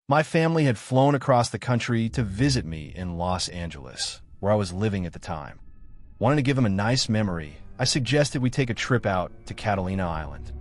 My family had flown across the country to visit me in Los Angeles, where I was living at the time. Wanting to give them a nice memory, I suggested we take a trip out to Catalina Island.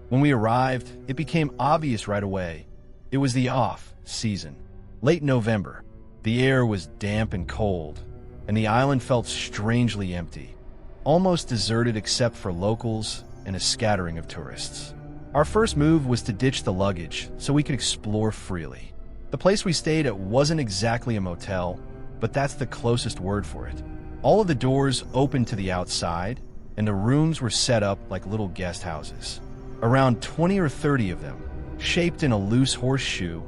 When we arrived, it became obvious right away. It was the off-season, late November. The air was damp and cold, and the island felt strangely empty, almost deserted except for locals and a scattering of tourists. Our first move was to ditch the luggage so we could explore freely. The place we stayed at wasn't exactly a motel, but that's the closest word for it. All of the doors opened to the outside, and the rooms were set up like little guest houses. Around 20 or 30 of them, shaped in a loose horseshoe,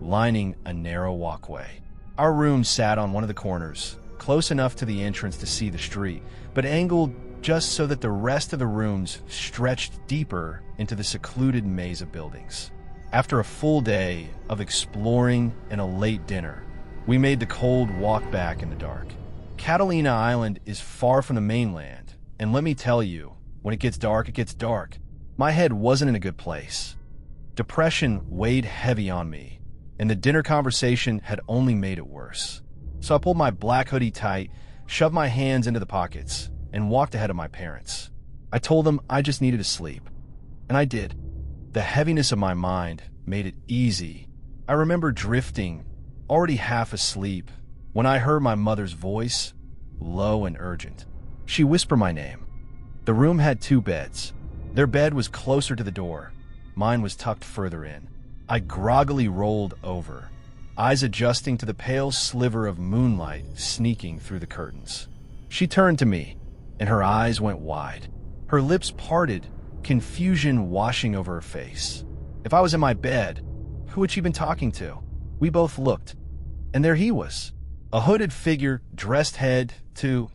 lining a narrow walkway. Our room sat on one of the corners, close enough to the entrance to see the street, but angled just so that the rest of the rooms stretched deeper into the secluded maze of buildings. After a full day of exploring and a late dinner, we made the cold walk back in the dark. Catalina Island is far from the mainland, and let me tell you, when it gets dark, it gets dark. My head wasn't in a good place. Depression weighed heavy on me, and the dinner conversation had only made it worse. So I pulled my black hoodie tight, shoved my hands into the pockets, and walked ahead of my parents. I told them I just needed to sleep, and I did. The heaviness of my mind made it easy. I remember drifting, already half asleep, when I heard my mother's voice, low and urgent. She whispered my name. The room had 2 beds. Their bed was closer to the door. Mine was tucked further in. I groggily rolled over, eyes adjusting to the pale sliver of moonlight sneaking through the curtains. She turned to me, and her eyes went wide. Her lips parted, confusion washing over her face. If I was in my bed, who had she been talking to? We both looked, and there he was, a hooded figure dressed head to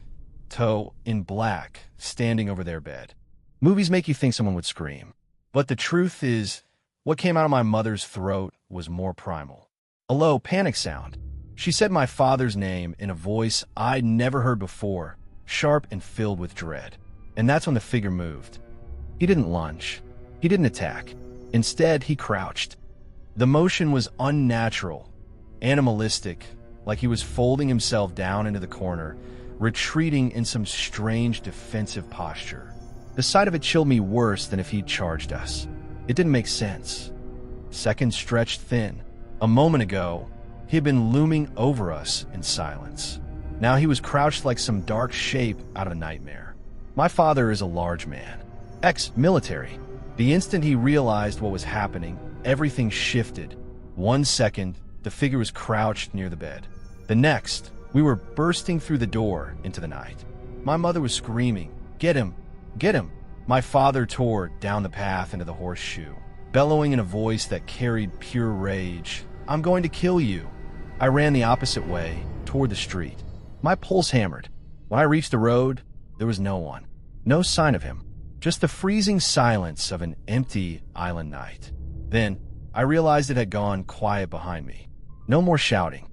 toe in black, standing over their bed. Movies make you think someone would scream, but the truth is, what came out of my mother's throat was more primal. A low, panic sound. She said my father's name in a voice I'd never heard before, sharp and filled with dread. And that's when the figure moved. He didn't lunge. He didn't attack. Instead, he crouched. The motion was unnatural, animalistic, like he was folding himself down into the corner, retreating in some strange defensive posture. The sight of it chilled me worse than if he'd charged us. It didn't make sense. Seconds stretched thin. A moment ago, he had been looming over us in silence. Now he was crouched like some dark shape out of a nightmare. My father is a large man, ex-military. The instant he realized what was happening, everything shifted. 1 second, the figure was crouched near the bed. The next, we were bursting through the door into the night. My mother was screaming, "Get him! Get him!" My father tore down the path into the horseshoe, bellowing in a voice that carried pure rage, "I'm going to kill you!" I ran the opposite way, toward the street. My pulse hammered. When I reached the road, there was no one. No sign of him. Just the freezing silence of an empty island night. Then, I realized it had gone quiet behind me. No more shouting.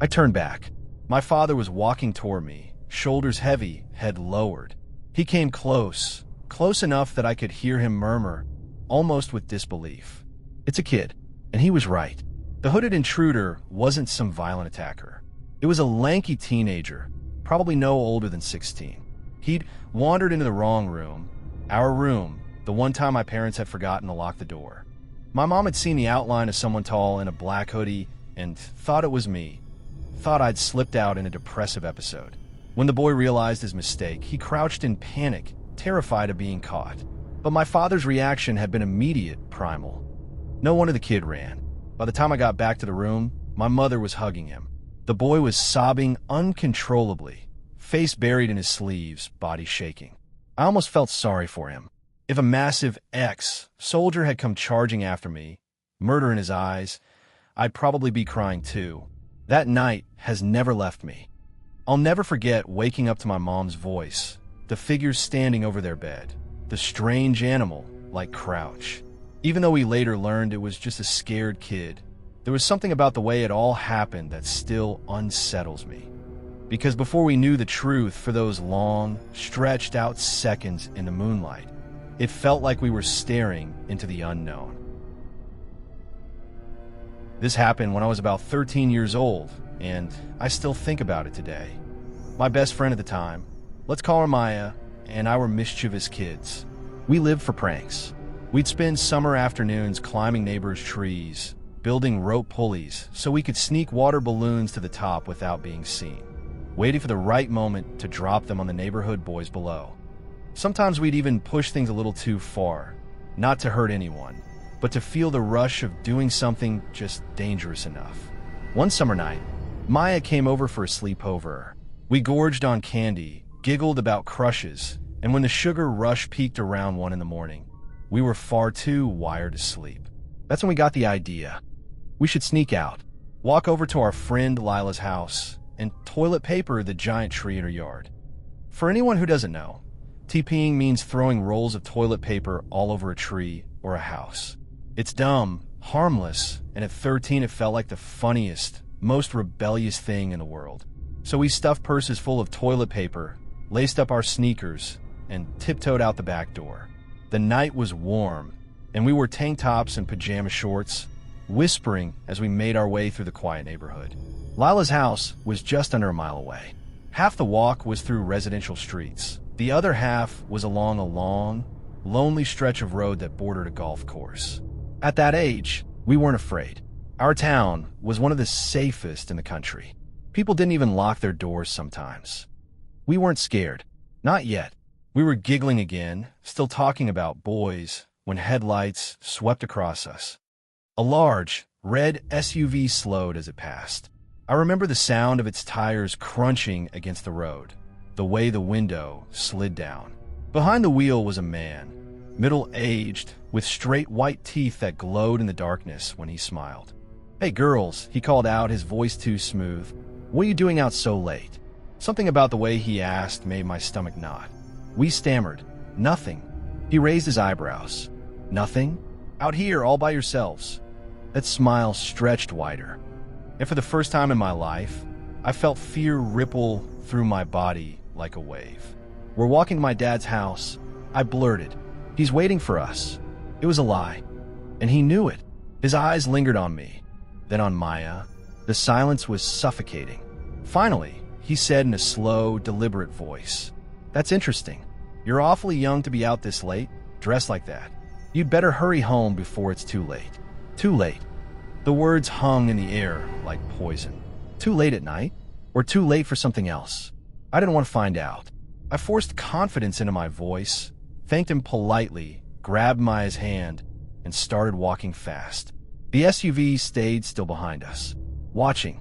I turned back. My father was walking toward me, shoulders heavy, head lowered. He came close, close enough that I could hear him murmur, almost with disbelief, "It's a kid." And he was right. The hooded intruder wasn't some violent attacker. It was a lanky teenager, probably no older than 16. He'd wandered into the wrong room, our room, the one time my parents had forgotten to lock the door. My mom had seen the outline of someone tall in a black hoodie and thought it was me, thought I'd slipped out in a depressive episode. When the boy realized his mistake, he crouched in panic, terrified of being caught. But my father's reaction had been immediate, primal. No wonder the kid ran. By the time I got back to the room, my mother was hugging him. The boy was sobbing uncontrollably, face buried in his sleeves, body shaking. I almost felt sorry for him. If a massive ex-soldier had come charging after me, murder in his eyes, I'd probably be crying too. That night has never left me. I'll never forget waking up to my mom's voice, the figures standing over their bed, the strange animal like Crouch. Even though we later learned it was just a scared kid, there was something about the way it all happened that still unsettles me. Because before we knew the truth for those long, stretched out seconds in the moonlight, it felt like we were staring into the unknown. This happened when I was about 13 years old, and I still think about it today. My best friend at the time, let's call her Maya, and I were mischievous kids. We lived for pranks. We'd spend summer afternoons climbing neighbors' trees, building rope pulleys so we could sneak water balloons to the top without being seen, waiting for the right moment to drop them on the neighborhood boys below. Sometimes we'd even push things a little too far, not to hurt anyone, but to feel the rush of doing something just dangerous enough. One summer night, Maya came over for a sleepover. We gorged on candy, giggled about crushes, and when the sugar rush peaked around 1 in the morning, we were far too wired to sleep. That's when we got the idea. We should sneak out, walk over to our friend Lila's house, and toilet paper the giant tree in her yard. For anyone who doesn't know, TPing means throwing rolls of toilet paper all over a tree or a house. It's dumb, harmless, and at 13 it felt like the funniest, most rebellious thing in the world. So we stuffed purses full of toilet paper, laced up our sneakers, and tiptoed out the back door. The night was warm, and we wore tank tops and pajama shorts, whispering as we made our way through the quiet neighborhood. Lila's house was just under a mile away. Half the walk was through residential streets. The other half was along a long, lonely stretch of road that bordered a golf course. At that age, we weren't afraid. Our town was one of the safest in the country. People didn't even lock their doors sometimes. We weren't scared. Not yet. We were giggling again, still talking about boys, when headlights swept across us. A large, red SUV slowed as it passed. I remember the sound of its tires crunching against the road, the way the window slid down. Behind the wheel was a man, middle-aged, with straight white teeth that glowed in the darkness when he smiled. "Hey girls," he called out, his voice too smooth. "What are you doing out so late?" Something about the way he asked made my stomach knot. We stammered, "Nothing." He raised his eyebrows. "Nothing? Out here all by yourselves?" That smile stretched wider. And for the first time in my life, I felt fear ripple through my body like a wave. "We're walking to my dad's house," I blurted. "He's waiting for us." It was a lie, and he knew it. His eyes lingered on me, then on Maya. The silence was suffocating. Finally, he said in a slow, deliberate voice, "That's interesting. You're awfully young to be out this late, dressed like that. You'd better hurry home before it's too late." Too late. The words hung in the air like poison. Too late at night? Or too late for something else? I didn't want to find out. I forced confidence into my voice, thanked him politely, grabbed Maya's hand, and started walking fast. The SUV stayed still behind us, watching.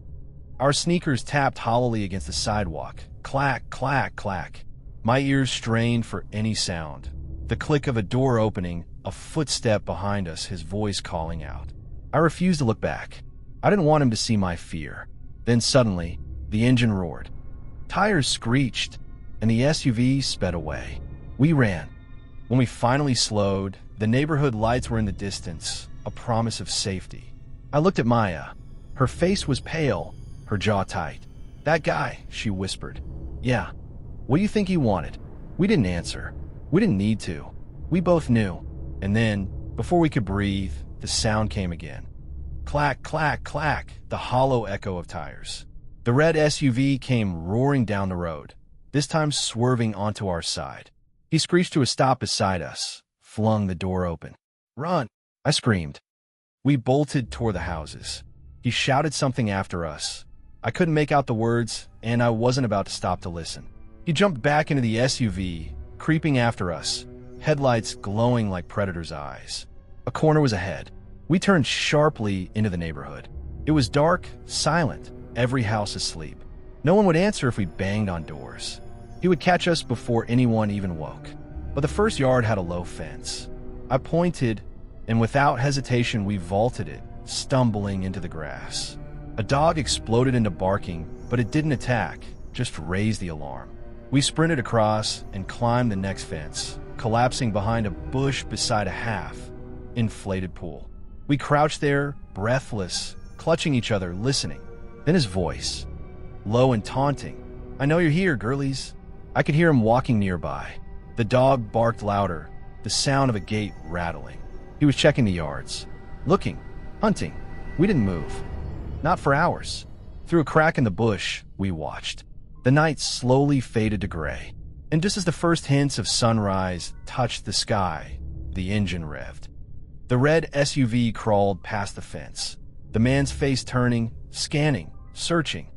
Our sneakers tapped hollowly against the sidewalk. Clack, clack, clack. My ears strained for any sound. The click of a door opening, a footstep behind us, his voice calling out. I refused to look back. I didn't want him to see my fear. Then suddenly, the engine roared. Tires screeched, and the SUV sped away. We ran. When we finally slowed, the neighborhood lights were in the distance, a promise of safety. I looked at Maya. Her face was pale, her jaw tight. "That guy," she whispered. "Yeah. What do you think he wanted?" We didn't answer. We didn't need to. We both knew. And then, before we could breathe, the sound came again. Clack, clack, clack, the hollow echo of tires. The red SUV came roaring down the road, this time swerving onto our side. He screeched to a stop beside us, flung the door open. "Run!" I screamed. We bolted toward the houses. He shouted something after us. I couldn't make out the words, and I wasn't about to stop to listen. He jumped back into the SUV, creeping after us, headlights glowing like predator's eyes. A corner was ahead. We turned sharply into the neighborhood. It was dark, silent, every house asleep. No one would answer if we banged on doors. He would catch us before anyone even woke. But the first yard had a low fence. I pointed, and without hesitation we vaulted it, stumbling into the grass. A dog exploded into barking, but it didn't attack, just raised the alarm. We sprinted across and climbed the next fence, collapsing behind a bush beside a half-inflated pool. We crouched there, breathless, clutching each other, listening. Then his voice, low and taunting. "I know you're here, girlies." I could hear him walking nearby. The dog barked louder, the sound of a gate rattling. He was checking the yards, looking, hunting. We didn't move. Not for hours. Through a crack in the bush, we watched. The night slowly faded to gray, and just as the first hints of sunrise touched the sky, the engine revved. The red SUV crawled past the fence, the man's face turning, scanning, searching.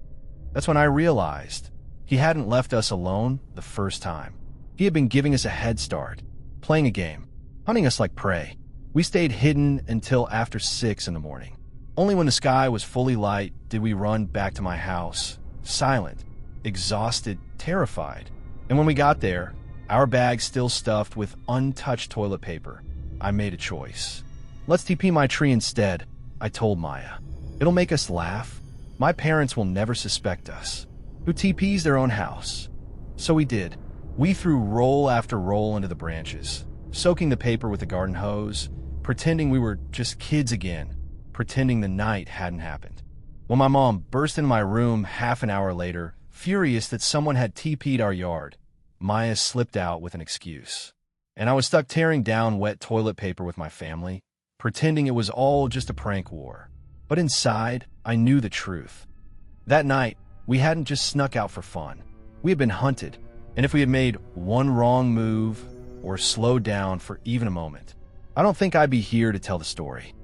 That's when I realized he hadn't left us alone the first time. He had been giving us a head start, playing a game, hunting us like prey. We stayed hidden until after 6 in the morning. Only when the sky was fully light did we run back to my house, silent, exhausted, terrified. And when we got there, our bags still stuffed with untouched toilet paper, I made a choice. Let's TP my tree instead, I told Maya. It'll make us laugh. My parents will never suspect us. Who TPs their own house? So we did. We threw roll after roll into the branches, soaking the paper with a garden hose, pretending we were just kids again, pretending the night hadn't happened. When my mom burst into my room half an hour later, furious that someone had TP'd our yard, Maya slipped out with an excuse. And I was stuck tearing down wet toilet paper with my family, pretending it was all just a prank war. But inside, I knew the truth. That night, we hadn't just snuck out for fun. We had been hunted, and if we had made one wrong move or slowed down for even a moment, I don't think I'd be here to tell the story.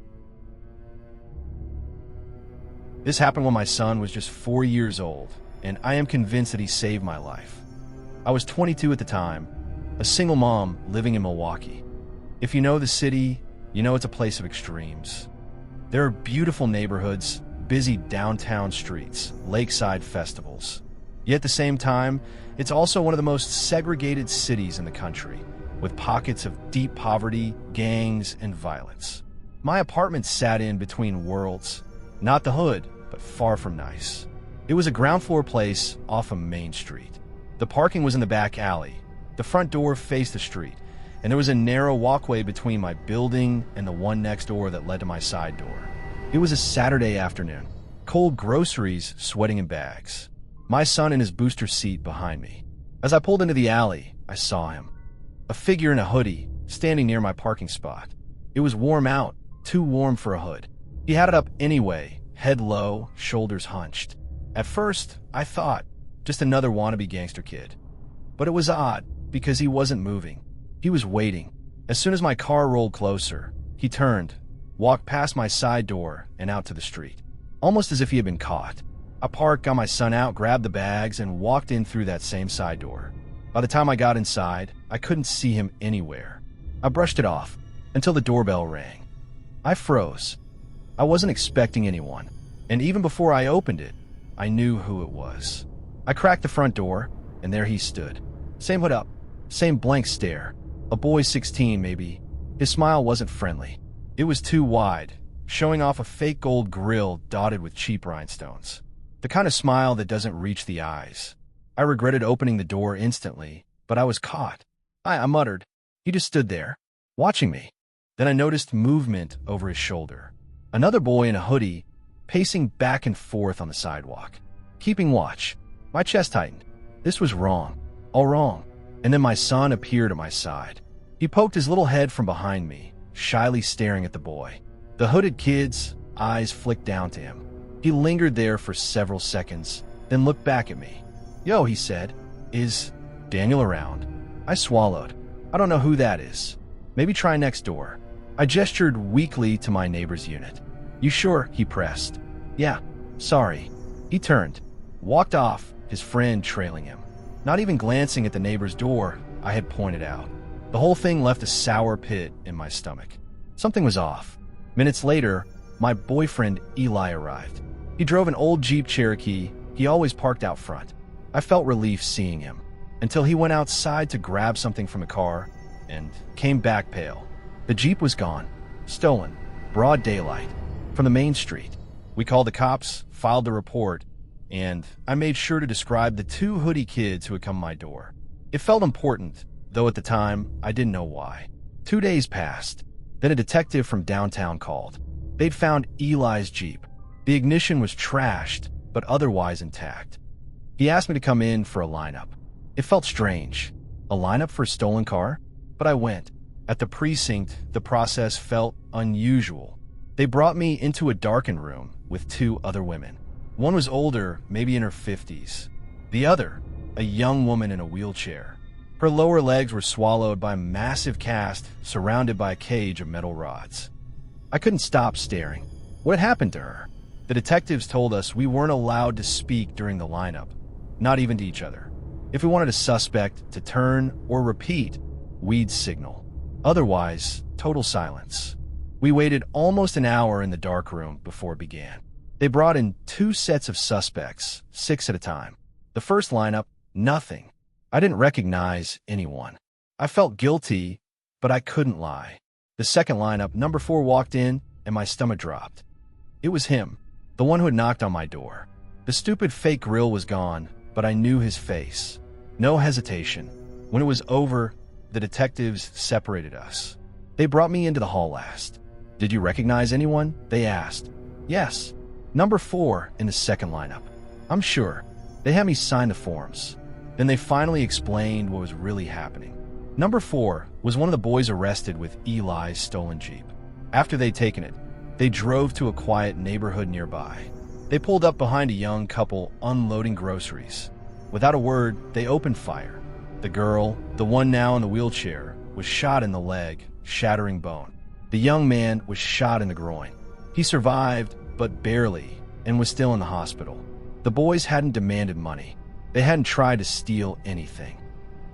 This happened when my son was just 4 years old, and I am convinced that he saved my life. I was 22 at the time, a single mom living in Milwaukee. If you know the city, you know it's a place of extremes. There are beautiful neighborhoods, busy downtown streets, lakeside festivals. Yet at the same time, it's also one of the most segregated cities in the country, with pockets of deep poverty, gangs, and violence. My apartment sat in between worlds, not the hood, but far from nice. It was a ground floor place off of Main Street. The parking was in the back alley. The front door faced the street, and there was a narrow walkway between my building and the one next door that led to my side door. It was a Saturday afternoon, cold groceries sweating in bags. My son in his booster seat behind me. As I pulled into the alley, I saw him. A figure in a hoodie, standing near my parking spot. It was warm out, too warm for a hood. He had it up anyway, head low, shoulders hunched. At first, I thought, just another wannabe gangster kid. But it was odd, because he wasn't moving. He was waiting. As soon as my car rolled closer, he turned, walked past my side door and out to the street, almost as if he had been caught. I parked, got my son out, grabbed the bags, and walked in through that same side door. By the time I got inside, I couldn't see him anywhere. I brushed it off until the doorbell rang. I froze. I wasn't expecting anyone, and even before I opened it, I knew who it was. I cracked the front door, and there he stood. Same hood up, same blank stare. A boy 16 maybe. His smile wasn't friendly. It was too wide, showing off a fake gold grill dotted with cheap rhinestones. The kind of smile that doesn't reach the eyes. I regretted opening the door instantly, but I was caught. I muttered. He just stood there, watching me. Then I noticed movement over his shoulder. Another boy in a hoodie, pacing back and forth on the sidewalk, keeping watch. My chest tightened. This was wrong. All wrong. And then my son appeared at my side. He poked his little head from behind me, shyly staring at the boy. The hooded kid's eyes flicked down to him. He lingered there for several seconds, then looked back at me. Yo, he said. Is Daniel around? I swallowed. I don't know who that is. Maybe try next door. I gestured weakly to my neighbor's unit. You sure? He pressed. Yeah, sorry. He turned, walked off, his friend trailing him. Not even glancing at the neighbor's door I had pointed out. The whole thing left a sour pit in my stomach. Something was off. Minutes later, my boyfriend Eli arrived. He drove an old Jeep Cherokee he always parked out front. I felt relief seeing him, until he went outside to grab something from the car and came back pale. The Jeep was gone, stolen, broad daylight, from the main street. We called the cops, filed the report, and I made sure to describe the 2 hoodie kids who had come to my door. It felt important, though at the time, I didn't know why. 2 days passed. Then a detective from downtown called. They'd found Eli's Jeep. The ignition was trashed, but otherwise intact. He asked me to come in for a lineup. It felt strange. A lineup for a stolen car? But I went. At the precinct, the process felt unusual. They brought me into a darkened room with two other women. One was older, maybe in her 50s. The other, a young woman in a wheelchair. Her lower legs were swallowed by a massive cast surrounded by a cage of metal rods. I couldn't stop staring. What had happened to her? The detectives told us we weren't allowed to speak during the lineup, not even to each other. If we wanted a suspect to turn or repeat, we'd signal. Otherwise, total silence. We waited almost an hour in the dark room before it began. They brought in 2 sets of suspects, 6 at a time. The first lineup, nothing. I didn't recognize anyone. I felt guilty, but I couldn't lie. The second lineup, number 4, walked in, and my stomach dropped. It was him, the one who had knocked on my door. The stupid fake grill was gone, but I knew his face. No hesitation. When it was over, the detectives separated us. They brought me into the hall last. "Did you recognize anyone?" they asked. "Yes. Number 4 in the second lineup." "I'm sure." They had me sign the forms. Then they finally explained what was really happening. Number 4 was one of the boys arrested with Eli's stolen Jeep. After they'd taken it, they drove to a quiet neighborhood nearby. They pulled up behind a young couple unloading groceries. Without a word, they opened fire. The girl, the one now in the wheelchair, was shot in the leg, shattering bone. The young man was shot in the groin. He survived, but barely, and was still in the hospital. The boys hadn't demanded money. They hadn't tried to steal anything.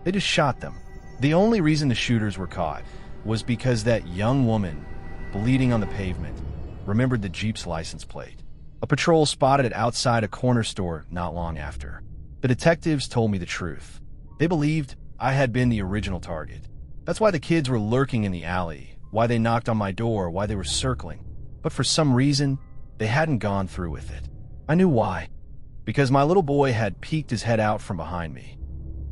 They just shot them. The only reason the shooters were caught was because that young woman, bleeding on the pavement, remembered the Jeep's license plate. A patrol spotted it outside a corner store not long after. The detectives told me the truth. They believed I had been the original target. That's why the kids were lurking in the alley, why they knocked on my door, why they were circling. But for some reason, they hadn't gone through with it. I knew why. Because my little boy had peeked his head out from behind me.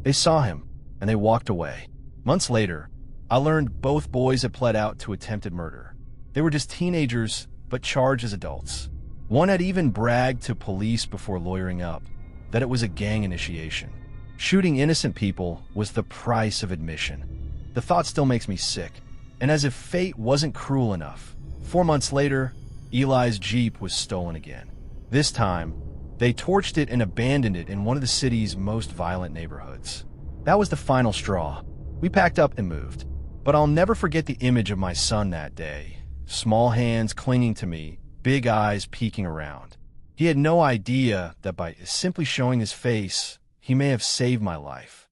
They saw him, and they walked away. Months later, I learned both boys had pled out to attempted murder. They were just teenagers, but charged as adults. One had even bragged to police before lawyering up that it was a gang initiation. Shooting innocent people was the price of admission. The thought still makes me sick. And as if fate wasn't cruel enough, 4 months later, Eli's Jeep was stolen again. This time, they torched it and abandoned it in one of the city's most violent neighborhoods. That was the final straw. We packed up and moved. But I'll never forget the image of my son that day. Small hands clinging to me, big eyes peeking around. He had no idea that by simply showing his face, he may have saved my life.